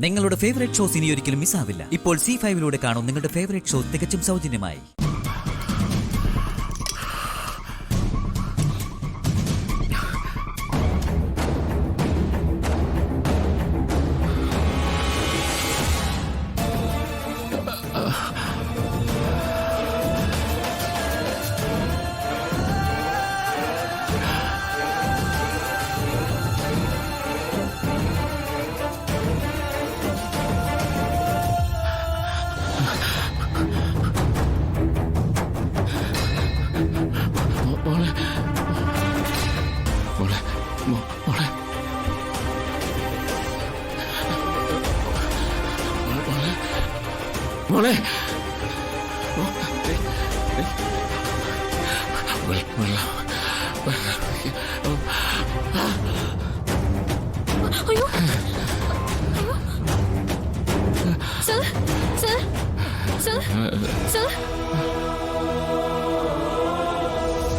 നിങ്ങളുടെ favourite shows ഇനി ഒരിക്കലും മിസ്സാവില്ല. ഇപ്പോൾ C5 കാണും നിങ്ങളുടെ ഫേവറേറ്റ് ഷോ തികച്ചും സൗജന്യമായി. മോളെ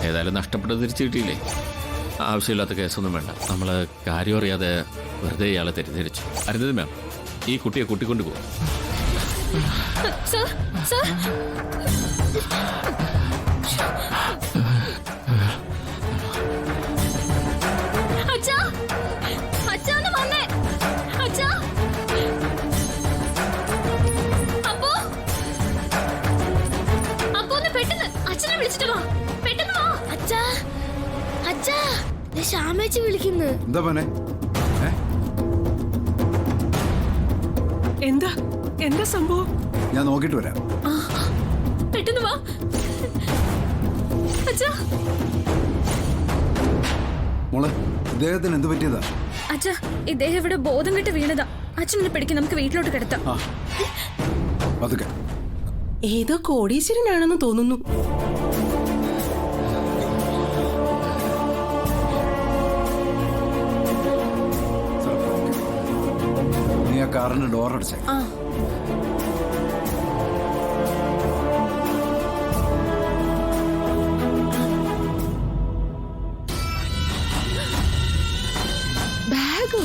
ഏതായാലും നഷ്ടപ്പെട്ടത് തിരിച്ചു കിട്ടിയില്ലേ? ആവശ്യമില്ലാത്ത കേസൊന്നും വേണ്ട. നമ്മൾ കാര്യം അറിയാതെ വെറുതെ ഇയാളെ തെറ്റിദ്ധരിച്ചു. അരുന്നത് മാം, ഈ കുട്ടിയെ കൂട്ടിക്കൊണ്ടു പോകും. ശ്യാമേച്ചി വിളിക്കുന്നു. എന്താ മോനെ? എന്താ എന്താ സംഭവം? ഞാൻ നോക്കിട്ട് വരാം. പെട്ടെന്ന് വാ അച്ഛാ. മോളെ, ഇദ്ദേഹത്തിന് എന്ത് പറ്റിയതാ? അച്ഛാ, ഇദ്ദേഹം ഇവിടെ ബോധം കെട്ട് വീണതാ. അച്ഛനെ പിടിക്കും, നമുക്ക് വീട്ടിലോട്ട് കിടത്താം. പതുക്കെ. ഏതോ കോടീശ്വരനാണെന്ന് തോന്നുന്നു. നീ ആ കാറിന്റെ ഡോർ അടച്ചേ. ബാഗോ?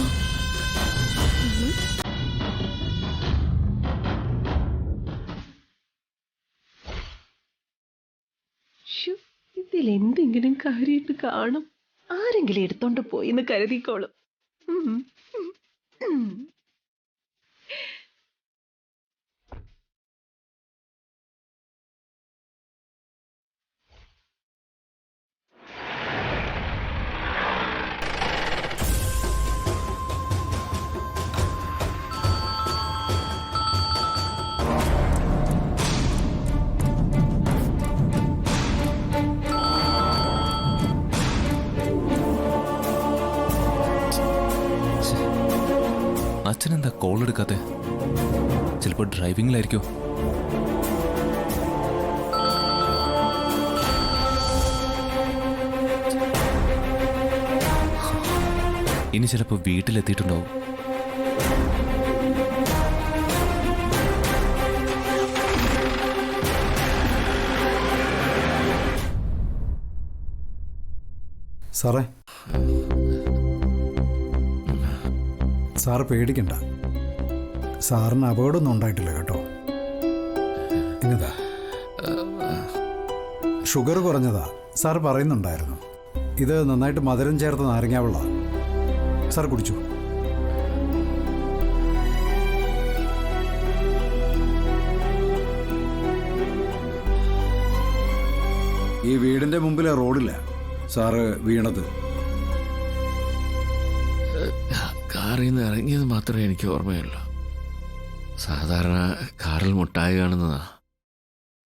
ഇതിൽ എന്തെങ്കിലും കാര്യമായിട്ട് കാണും. ആരെങ്കിലും എടുത്തോണ്ട് പോയിന്ന് കരുതിക്കോളും. അച്ഛനെന്താ കോൾ എടുക്കാത്തെ? ചിലപ്പോൾ ഡ്രൈവിംഗിലായിരിക്കോ? ഇനി ചിലപ്പോൾ വീട്ടിലെത്തിയിട്ടുണ്ടാവും. സാറേ, സാറ് പേടിക്കണ്ട. സാറിന് അപകടമൊന്നും ഉണ്ടായിട്ടില്ല കേട്ടോ. ഇന്നതാ ഷുഗർ കുറഞ്ഞതാ. സാർ പറയുന്നുണ്ടായിരുന്നു. ഇത് നന്നായിട്ട് മധുരം ചേർത്ത് നാരങ്ങാവെള്ള. സാർ കുടിച്ചു. ഈ വീടിന്റെ മുമ്പിലെ റോഡില്ല സാറ് വീണത്. കാറിൽ നിന്ന് ഇറങ്ങിയത് മാത്രമേ എനിക്ക് ഓർമ്മയുള്ളൂ. സാധാരണ കാറിൽ മുട്ടായി കാണുന്നതാ.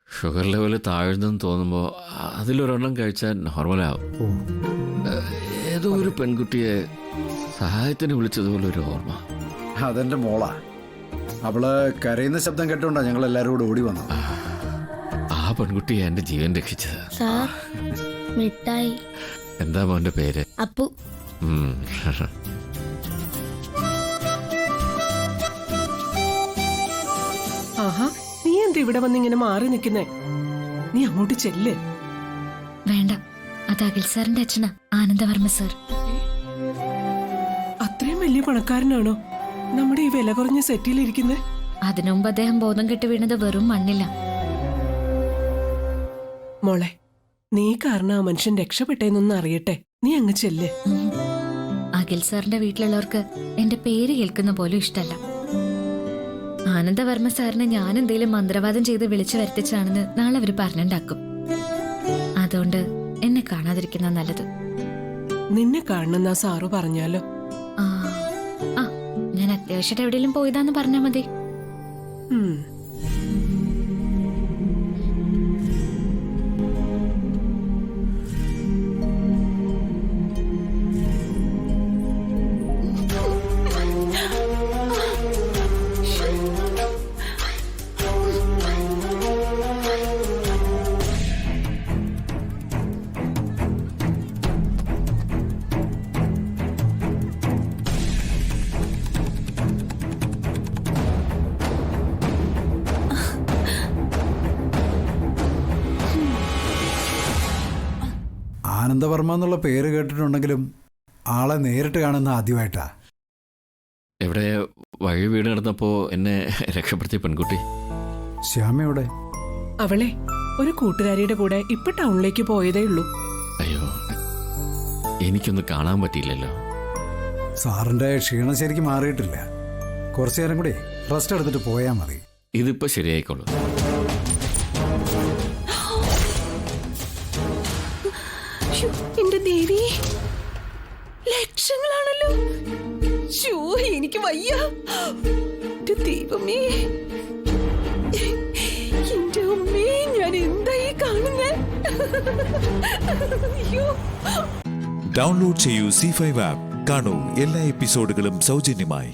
ഷുഗർ ലെവൽ താഴ്ന്നെന്ന് തോന്നുമ്പോൾ അതിലൊരെണ്ണം കഴിച്ചാൽ നോർമലാവും. ഏതോ ഒരു പെൺകുട്ടിയെ സഹായത്തിന് വിളിച്ചതുപോലെ ഒരു ഓർമ്മ. അതെന്റെ മോളാ. അവള് കരയുന്ന ശബ്ദം കേട്ടോണ്ടാ ഞങ്ങൾ എല്ലാവരും കൂടെ ഓടി വന്നത്. ആ പെൺകുട്ടിയെ എന്റെ ജീവൻ രക്ഷിച്ചത്. സാർ, മിഠായി. എന്താ മോന്റെ പേര്? അപ്പു. ആഹാ, നീ എന്താ ഇവിടെ വന്നിങ്ങനെ മാറി നിൽക്കുന്നേ? നീ അങ്ങോട്ട് ചെല്ല്. വേണ്ട, അത് അഖിൽ സാറിന്റെ അച്ഛനാ, ആനന്ദവർമ്മ സാർ. അത്രയും വലിയ പണക്കാരനാണോ? നമ്മുടെ ഈ വില കുറഞ്ഞ സെറ്റിലിരിക്കുന്നത്? അതിനു മുമ്പ് അദ്ദേഹം ബോധം കെട്ട് വീണത് വെറും മണ്ണില്ല. മോളെ, നീ കാരണം ആ മനുഷ്യൻ രക്ഷപ്പെട്ടേന്നൊന്ന് അറിയട്ടെ. നീ അങ്ങ് ചെല്ല്. അഖിൽ സാറിന്റെ വീട്ടിലുള്ളവർക്ക് എന്റെ പേര് കേൾക്കുന്ന പോലും ഇഷ്ടല്ല. ആനന്ദവർമ്മ സാറിനെ ഞാൻ എന്തെങ്കിലും മന്ത്രവാദം ചെയ്ത് വിളിച്ചു വരുത്തിച്ചാണെന്ന് നാളെ അവര് പറഞ്ഞുണ്ടാക്കും. അതുകൊണ്ട് എന്നെ കാണാതിരിക്കുന്ന നല്ലത്. നിന്നെ കാണുന്ന സാറു പറഞ്ഞാലോ? ആ ആ, ഞാൻ അത്യാവശ്യമായിട്ട് എവിടെയെങ്കിലും പോയതാന്ന് പറഞ്ഞാ മതി. ഉം. ആനന്ദവർമ്മ എന്നുള്ള പേര് കേട്ടിട്ടുണ്ടെങ്കിലും ആളെ നേരിട്ട് കാണുന്ന ആദ്യമായിട്ടാ. എവിടെ വഴി വീട് നടന്നപ്പോൾ എന്നെ രക്ഷപ്പെടുത്തിയ പെൺകുട്ടി. ശ്യാമയുടെ അവളെ ഒരു കൂട്ടുകാരിയുടെ കൂടെ ഇപ്പൊ ടൗണിലേക്ക് പോയതേ ഉള്ളൂ. അയ്യോ, എനിക്കൊന്നും കാണാൻ പറ്റിയില്ലല്ലോ. സാറിന്റെ ക്ഷീണം ശരിക്കും മാറിയിട്ടില്ല. കുറച്ചു നേരം കൂടി റെസ്റ്റ് എടുത്തിട്ട് പോയാൽ മതി. ഇതിപ്പോ ശരിയായിക്കോളൂ. എന്റെ ദേവി, ലക്ഷങ്ങളാണല്ലോ. എനിക്ക് വയ്യ. എന്റെ ദൈവമേ, എന്റെ അമ്മേ, ഞാൻ എന്തായി കാണുന്നേ? അയ്യോ. ഡൗൺലോഡ് ചെയ്യൂ C5 ആപ്പ്. കാണൂ എല്ലാ എപ്പിസോഡുകളും സൗജന്യമായി.